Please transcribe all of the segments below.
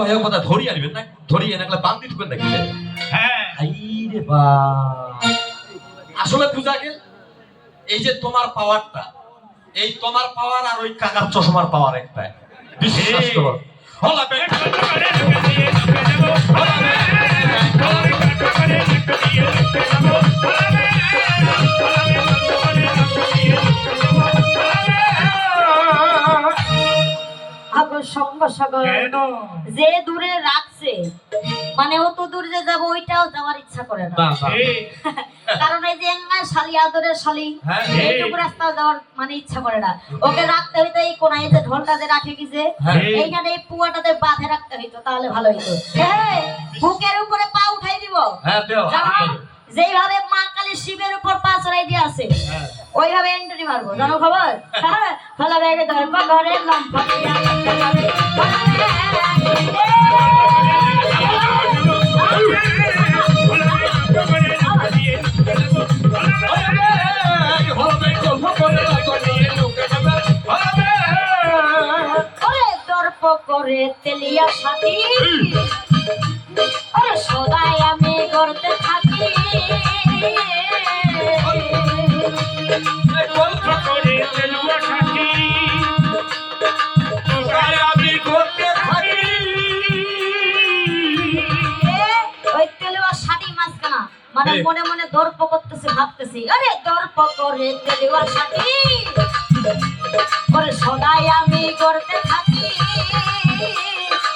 ভাইয়া কথা ধরিয়ে আনবেন না, ধরিয়ে না গেলে বান্দি ঢুকবেন নাকি? হ্যাঁ আইরে বা আসলে পূজা গেল এই যে তোমার পাওয়ারটা, এই তোমার পাওয়ার আর ওই কাকার চশমার পাওয়ার একটা বিশ্বাস করো। হলা বেটা সঙ্গ সাগর যে দূরে রাখছে মানে অত দূর যে যাবো ওইটাও যাওয়ার ইচ্ছা করে না। কারণ এই যে এঙ্গা শালি আদরের শালি এইটুকু রাস্তা যাওয়ার মানে ইচ্ছা করে না। ওকে রাখতে হইতো এই কোনায় যে ঢোলটাতে রাখে কি যে এইখানে এই পুয়াটাতে বাঁধে রাখতে হইতো, তাহলে ভালো হইতো। হ্যাঁ বুকের উপরে পা উঠাই দিব। যেইভাবে মা কালী শিবের উপর পা চড়াই দিয়ে আছে ওইভাবে এন্ট্রি মারবো, জানো খবর? হ্যাঁ ফলা ব্যাগে ধরব ঘরে লম্ফা দর্প করে তেলিয়া সাথী ওরে সদাই আমি করতে থাকি মানে মনে মনে দর্প করতেছে, ভাবতেছি আরে দর্প করে তেলিয়া সাথী ওরে সদাই আমি করতে থাকি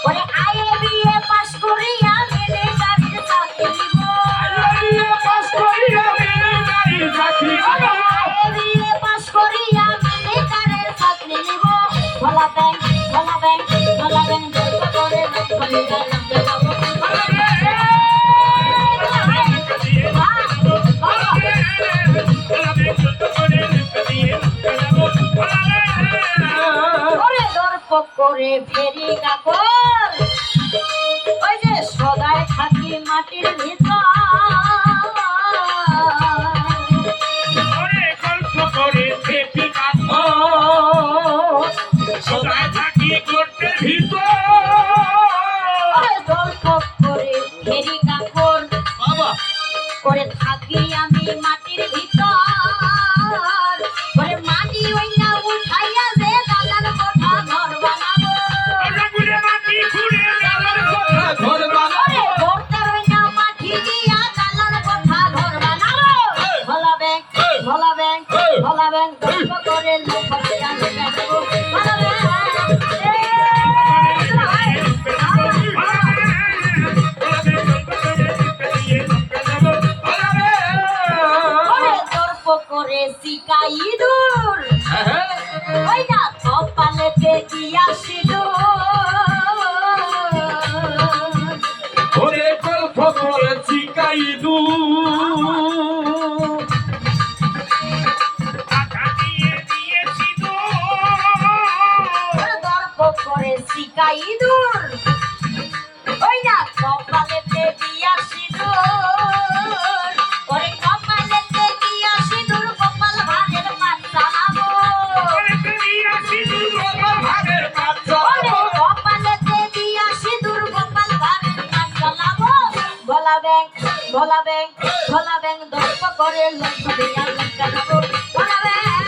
ওরে আয়ে বিয়ে পাস করি আমি গাড়ির চাকরি নিব আয়ে পাস করি আমি গাড়ির চাকরি নিব আয়ে বিয়ে পাস করি আমি গাড়ির চাকরি নিব ভোলা ব্যাংক ভোলা ব্যাংক ভোলা ব্যাংক দর্প করে করে গেলাম যাব করে ফেরি কাপড় ওই যে সদায় থাকি মাটির ভিতর গল্প করে ফেরি কাপড় সদায় থাকি গর্তের ভিতর গল্প করে ফেরি কাপড় বাবা করে থাকি আমি মাটির ভিতর করে মাটি ওই না উঠাইয়া যে দালান কোঠা ঘর বানাবো ঘুরে মাটি ঘুরে দালান কোঠা ঘর বানাবো ঘরটার ওই না মাটি দিয়া দালান কোঠা ঘর বানাবো ভোলা ব্যাংক ভোলা ব্যাংক ভোলা ব্যাংক গল্প করে লোক জানে কাটবো ভোলা ব্যাংক করে শিকাই দূর ওই না কপালেতে দিয়া সিঁদুর ওরে গল্প করে শিকাই দূর টাকা দিয়ে দিয়ে সিঁদুর দর্প করে শিকাই দূর ওই না কপালেতে দিয়া সিঁদুর ওরে কপালেতে দিয়া সিঁদুর কপাল ভাগের মাছ চালাবো দিয়া সিঁদুর কপাল ভাগের মাছ ওরে কপালেতে দিয়া সিঁদুর কপাল ভাগের মাছ চালাবো ভোলা ব্যাংক ভোলা ব্যাংক ভোলা ব্যাংক দর্প করে লোক দিয়া লঙ্কা যাবো ভোলা ব্যাংক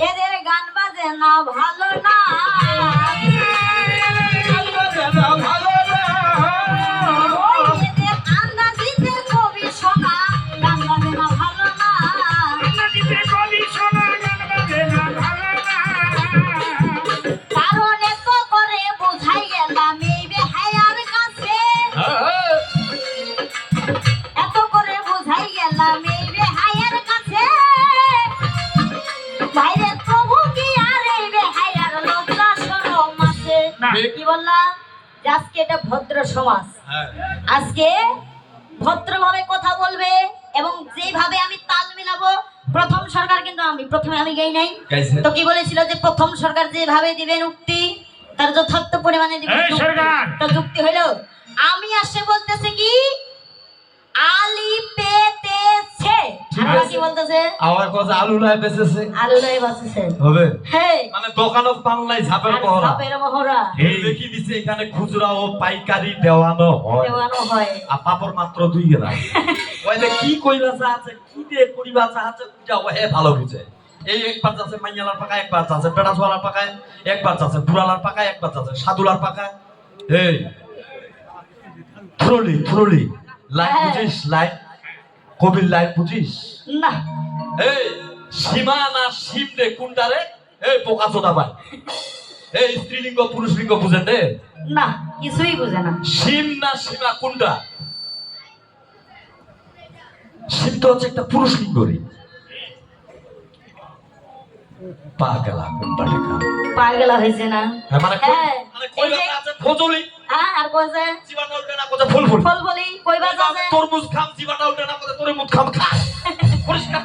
এদের গান বাজে না ভালো না এদের আন্দাজিতে কবি শোনা গান বাজে না ভালো না কারণ এত করে বোঝাই গেলাম এই বেহায়ার কাছে এত করে বোঝাই গেলাম এই বেহায়ার কাছে বাইরে প্রভু কি আর এই বেহায়ার লজ্জা শরম আছে কি বললাম যে আজকে এটা ভদ্র সমাজ, আজকে ভদ্রভাবে কথা বলবে এবং যেভাবে আমি তাল মিলাবো। প্রথম সরকার কিন্তু আমি প্রথমে আমি গাই নাই তো কি বলেছিল যে প্রথম সরকার যেভাবে দিবেন উক্তি তার যথার্থ পরিমাণে দিবেন তো যুক্তি হলো আমি আসে বলতেছে কি আলি পেতেছে বলতেছে আমার কথা আলু লাই বেচেছে আলু লাই বাঁচেছে হবে হ্যাঁ মানে দোকানত বাংলায় ঝাপের পহরা সাপের মহড়া এই দেখি দিছে এখানে খুচরা ও পাইকারি দেওয়ানো হয় দেওয়ানো হয় আর পাপড় মাত্র 2 গেলা ওইলে কি কইবাসা আছে কি দিয়ে করিবাসা আছে যা ওহে ভালো বুঝে এই একবার যাচ্ছে মাইয়ালার পাকা একবার যাচ্ছে বেড়াছওয়ালার পাকায় একবার যাচ্ছে বুড়ালার পাকায় একবার যাচ্ছে সাধুলার পাকায় এই থ্রোলি লাইন বুঝিস লাইন কবির লাইন বুঝিস না এই সীমা না শিব রে কোনটা রে এই পোকা চোদা ভাই এই স্ত্রীলিঙ্গ পুরুষলিঙ্গ বুঝেন রে না কিছুই বুঝে না শিম না সীমা কোনটা শিব তো হচ্ছে একটা পুরুষলিঙ্গ রে পাগলা কোনটা লেখা পাগলা হয়েছে না মানে হ্যাঁ মানে কই বাতা আছে ফজলি হ্যাঁ আর কইছে জীবাটা উল্টে না কোথা ফুল ফুল ফল বলি কইবা আছে তরমুজ খাম জীবাটা উল্টে না কোথা তরমুজ খাম খা পরিষ্কার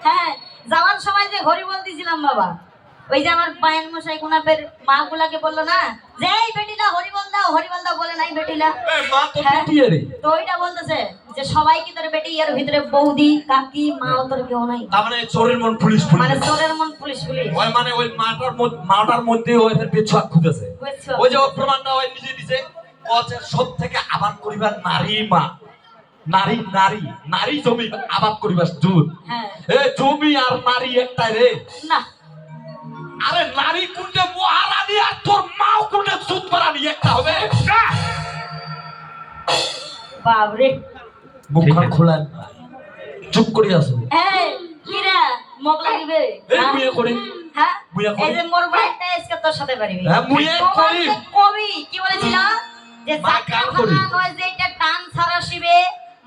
হ্যাঁ যাওয়ার সময় যে হরি বলতেছিলাম বাবা ওই যে আমার পায়েন মশাই কুনাপের মা গুলাকে বললো না যে এই বেটিলা হরি বল দাও বলে নাই বেটিলা এই মা তো হ্যাঁ। বেটি রে তো ওইটা বলতেছে যে সবাই কি তোর বেটি এর ভিতরে বৌদি কাকি মা ও তোর কেউ নাই তার মানে চোরের মন পুলিশ মানে পুলিশ চোরের মন পুলিশ ওই মানে ওই মাটার মধ্যে ওই পেছাক খুঁজেছে বুঝছো? ওই যে ও প্রমাণটা ওই নিজে দিছে ওদের সব থেকে আবাদ করিবার নারী মা নারী জমি আবাদ করিবার দুধ হ্যাঁ এ জমি আর নারী একটাই রে না আরে নারী কোনটা মহারানী আর তোর মাও কোনটা সুদ পারানি একটা হবে বাবরে মুখখান খোলা চুপ করে আসো এই কিরা মগ লাগিবে এই মুয়ে করি হ্যাঁ মুয়ে করি। এই যে মোর ভাইটা আজকে তোর সাথে পারিবি হ্যাঁ, মুয়ে তোমার করি। যে কবি কি বলেছিল যে মা কার করি। জাতখানা নয় যে এটা টান ছাড়া শিবে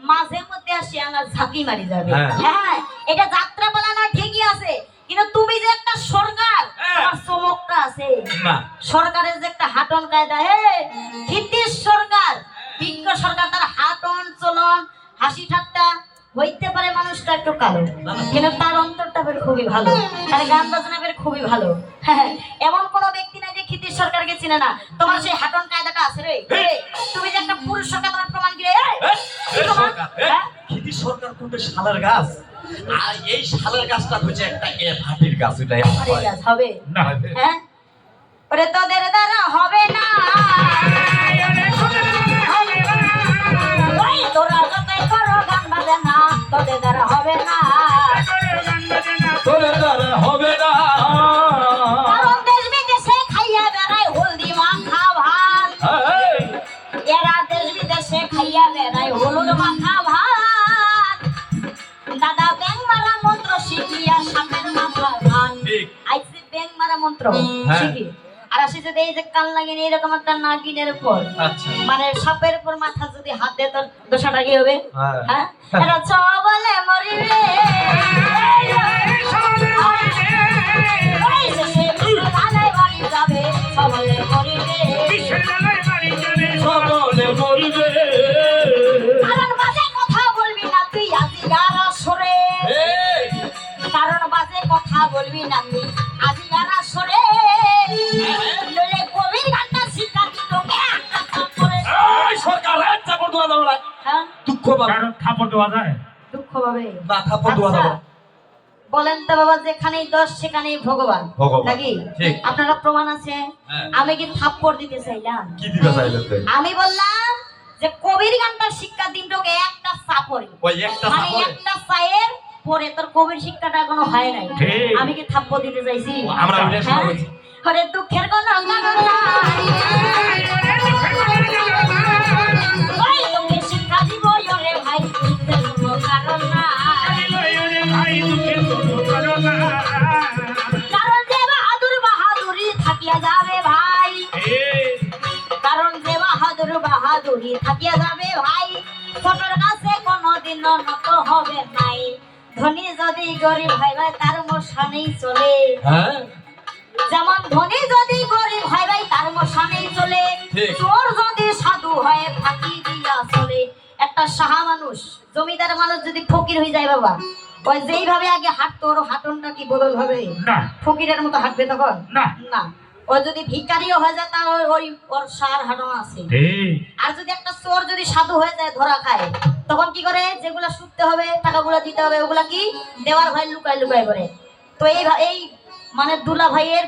মাঝে মধ্যে আসি আমার ঝাঁকি মারি যাবে হ্যাঁ। হ্যাঁ এটা যাত্রা বলা না ঠিকই আছে কিন্তু তুমি যে একটা সরকার হ্যাঁ। তোমার চমকটা আছে না সরকারের যে একটা হাটন কায়দা হে খিতিশ সরকার বিজ্ঞ সরকার তার হাটন চলন হাসি ঠাট্টা হইতে পারে মানুষটা একটু কালো কিন্তু তার অন্তরটা বের খুবই ভালো তার গান বাজনা বের খুবই ভালো হ্যাঁ, এমন কোন ব্যক্তি নাই যে খিতিশ সরকারকে চিনে না তোমার সেই হাটন কায়দাটা আছে রে তুমি যে একটা পুরুষ সরকার তোমার প্রমাণ কি রে কি প্রমাণ? হ্যাঁ? খিদি সরকার কোনটা শালের গাছ আর এই শালের গাছটা হচ্ছে একটা ভাটির গাছ এটাই আরে গাছ হবে না হ্যাঁ ওরে তোদের দ্বারা হবে না ওই তোরা যতই করো গান বাজে না তোদের দ্বারা হবে না তোরে দ্বারা হবে না কারণ দেশ বিদেশে খাইয়া বেড়ায় হলদি মাখা ভাত এই, এরা দেশ বিদেশে খাইয়া বেড়ায় হলুদ মাখা ভাত দাদা ব্যাং মারা মন্ত্র শিখিয়া সাপের মাথা ধান ঠিক। আইসি ব্যাং মারা মন্ত্র হ্যাঁ। শিখি আর আসি যদি এই যে কান লাগিয়ে এরকম একটা নাগিনের উপর আচ্ছা মানে সাপের উপর মাথা যদি হাত দিয়ে তোর দোষাটা কি হবে হ্যাঁ। হ্যাঁ এরা চ বলে মরিবে ওই শেষে বিশ্বকালে বাড়ি যাবে সবলে মরিবে সকলে বলবে কারণ বাজে কথা বলবি না তুই আজি গারা সরে এই, কারণ বাজে কথা বলবি না তুই আজি গারা সরে নইলে কবির গানটা শিক্ষা দিত এই সরকার এই চাপড় দেওয়া যাবে না। হ্যাঁ দুঃখ পাবে থাপড় দেওয়া যায় দুঃখ পাবে না থাপড় দেওয়া যাবে না। বলেন তো বাবা যেখানেই দোষ সেখানেই ভগবান ভগবান, নাকি ঠিক। আপনারা প্রমাণ আছে হ্যাঁ। আমি কি থাপ্পড় দিতে চাইলাম কি দিবে চাইলেন তুই আমি বললাম যে কবির গানটা শিক্ষা দিন তোকে একটা চাপড়ে ওই একটা মানে চাপড়ে একটা চায়ের পরে তোর কবির শিক্ষাটা এখনো হয় নাই ঠিক। আমি কি থাপ্পড় দিতে চাইছি আমরা ওইটা শোনা হ্যাঁ? বলছি। ওরে দুঃখের কোনো কারণ নাই ওই তোকে শিক্ষা দিব ওরে ভাই দুঃখের কোনো কারণ নাই কারণ যে বাহাদুরি থাকিয়া যাবে ভাই কারণ যে বাহাদুরি থাকিয়া যাবে ভাই ছোটর কাছে কোনোদিন নত হবে নাই ধনী যদি গরিব ভাই ভাই তার মশানেই চলে হ্যাঁ যেমন ধনী যদি গরিব ভাই ভাই তার মশানেই চলে ঠিক। চোর যদি সাধু হয় ফাঁকি দিয়া চলে একটা সাহা মানুষ জমিদার মানুষ যদি ফকির হয়ে যায় বাবা ওই যেইভাবে আগে হাঁটতো ওর হাঁটনটা কি বদল হবে না ফকিরের মতো হাঁটবে তখন না না ও যদি ভিখারিও হয়ে যায় তা ওই ওর সার হানো আছে। আর যদি একটা চোর যদি সাধু হয়ে যায় ধরা খায় তখন কি করে, যেগুলা শুনতে হবে টাকাগুলো দিতে হবে ওগুলা কি দেওয়ার ভাই লুকায় লুকায় করে। তো এই মানে দুলা ভাইয়ের